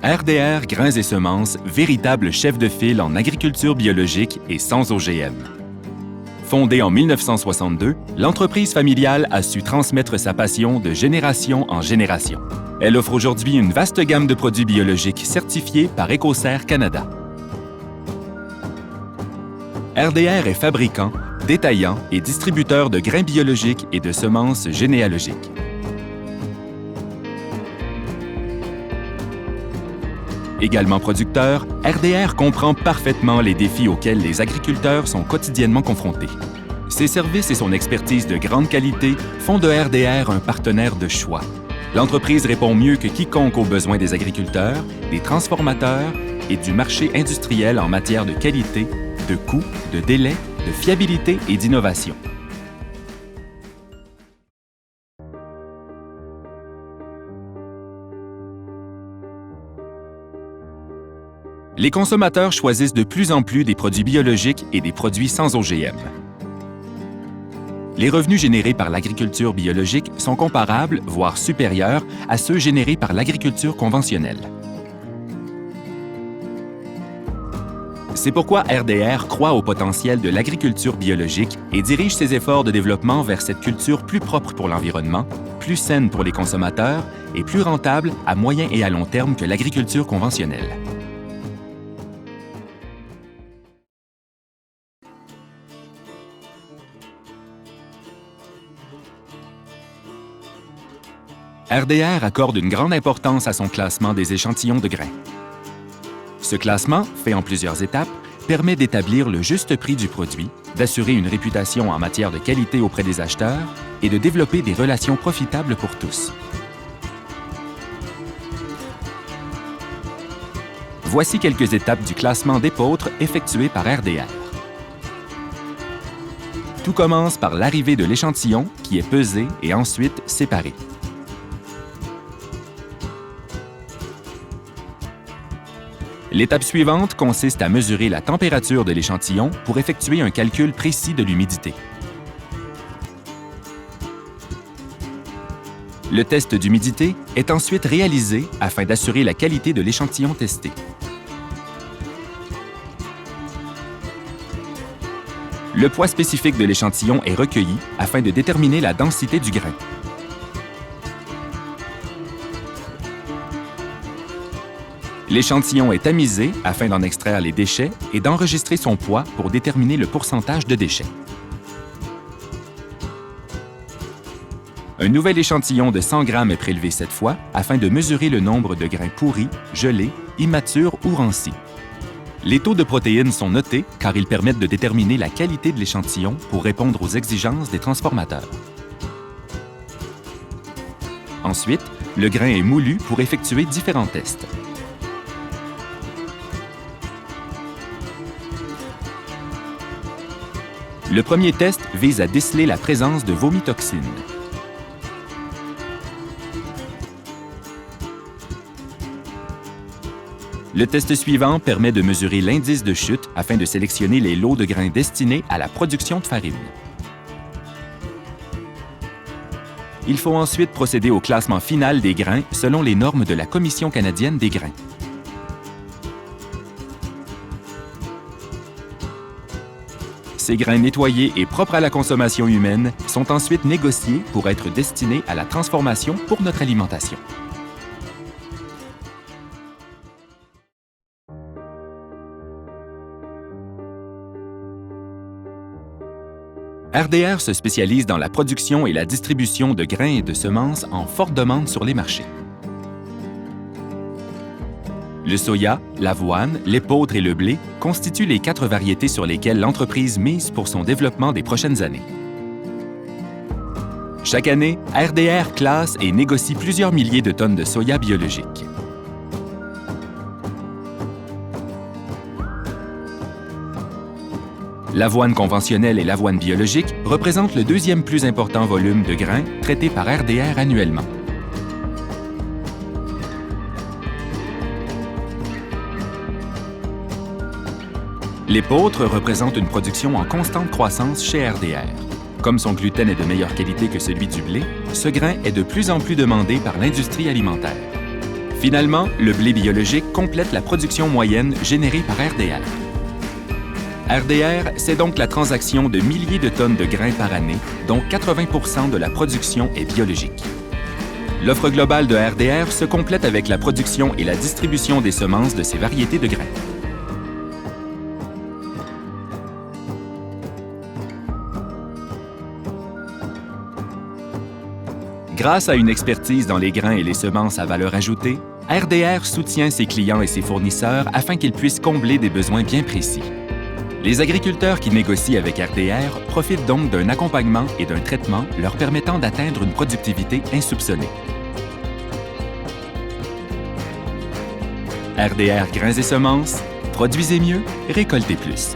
RDR Grains et Semences, véritable chef de file en agriculture biologique et sans OGM. Fondée en 1962, l'entreprise familiale a su transmettre sa passion de génération en génération. Elle offre aujourd'hui une vaste gamme de produits biologiques certifiés par Écocert Canada. RDR est fabricant, détaillant et distributeur de grains biologiques et de semences généalogiques. Également producteur, RDR comprend parfaitement les défis auxquels les agriculteurs sont quotidiennement confrontés. Ses services et son expertise de grande qualité font de RDR un partenaire de choix. L'entreprise répond mieux que quiconque aux besoins des agriculteurs, des transformateurs et du marché industriel en matière de qualité, de coût, de délai, de fiabilité et d'innovation. Les consommateurs choisissent de plus en plus des produits biologiques et des produits sans OGM. Les revenus générés par l'agriculture biologique sont comparables, voire supérieurs, à ceux générés par l'agriculture conventionnelle. C'est pourquoi RDR croit au potentiel de l'agriculture biologique et dirige ses efforts de développement vers cette culture plus propre pour l'environnement, plus saine pour les consommateurs et plus rentable à moyen et à long terme que l'agriculture conventionnelle. RDR accorde une grande importance à son classement des échantillons de grains. Ce classement, fait en plusieurs étapes, permet d'établir le juste prix du produit, d'assurer une réputation en matière de qualité auprès des acheteurs et de développer des relations profitables pour tous. Voici quelques étapes du classement d'épeautre effectué par RDR. Tout commence par l'arrivée de l'échantillon qui est pesé et ensuite séparé. L'étape suivante consiste à mesurer la température de l'échantillon pour effectuer un calcul précis de l'humidité. Le test d'humidité est ensuite réalisé afin d'assurer la qualité de l'échantillon testé. Le poids spécifique de l'échantillon est recueilli afin de déterminer la densité du grain. L'échantillon est tamisé afin d'en extraire les déchets et d'enregistrer son poids pour déterminer le pourcentage de déchets. Un nouvel échantillon de 100 grammes est prélevé cette fois afin de mesurer le nombre de grains pourris, gelés, immatures ou rancis. Les taux de protéines sont notés car ils permettent de déterminer la qualité de l'échantillon pour répondre aux exigences des transformateurs. Ensuite, le grain est moulu pour effectuer différents tests. Le premier test vise à déceler la présence de vomitoxines. Le test suivant permet de mesurer l'indice de chute afin de sélectionner les lots de grains destinés à la production de farine. Il faut ensuite procéder au classement final des grains selon les normes de la Commission canadienne des grains. Ces grains nettoyés et propres à la consommation humaine sont ensuite négociés pour être destinés à la transformation pour notre alimentation. RDR se spécialise dans la production et la distribution de grains et de semences en forte demande sur les marchés. Le soya, l'avoine, l'épeautre et le blé constituent les 4 variétés sur lesquelles l'entreprise mise pour son développement des prochaines années. Chaque année, RDR classe et négocie plusieurs milliers de tonnes de soya biologique. L'avoine conventionnelle et l'avoine biologique représentent le deuxième plus important volume de grains traités par RDR annuellement. L'épeautre représente une production en constante croissance chez RDR. Comme son gluten est de meilleure qualité que celui du blé, ce grain est de plus en plus demandé par l'industrie alimentaire. Finalement, le blé biologique complète la production moyenne générée par RDR. RDR, c'est donc la transaction de milliers de tonnes de grains par année, dont 80 % de la production est biologique. L'offre globale de RDR se complète avec la production et la distribution des semences de ces variétés de grains. Grâce à une expertise dans les grains et les semences à valeur ajoutée, RDR soutient ses clients et ses fournisseurs afin qu'ils puissent combler des besoins bien précis. Les agriculteurs qui négocient avec RDR profitent donc d'un accompagnement et d'un traitement leur permettant d'atteindre une productivité insoupçonnée. RDR Grains et semences, produisez mieux, récoltez plus.